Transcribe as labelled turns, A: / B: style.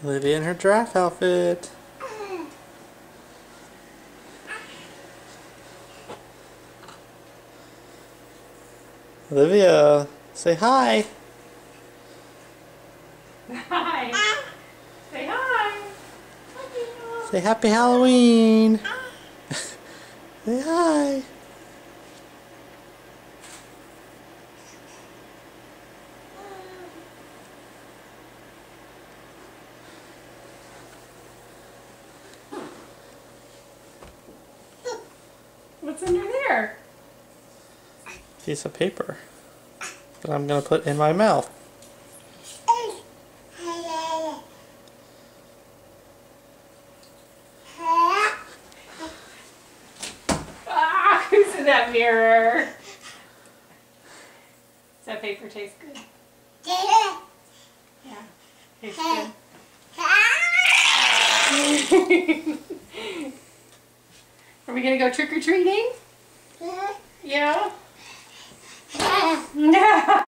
A: Olivia in her giraffe outfit. Olivia, say hi.
B: Hi. Say hi.
A: Say happy Halloween. Say hi.
B: What's under there?
A: Piece of paper that I'm gonna put in my mouth.
B: Ah, who's in that mirror? Does that paper taste good? Yeah, tastes good. Are we gonna go trick or treating? Yeah. Yeah.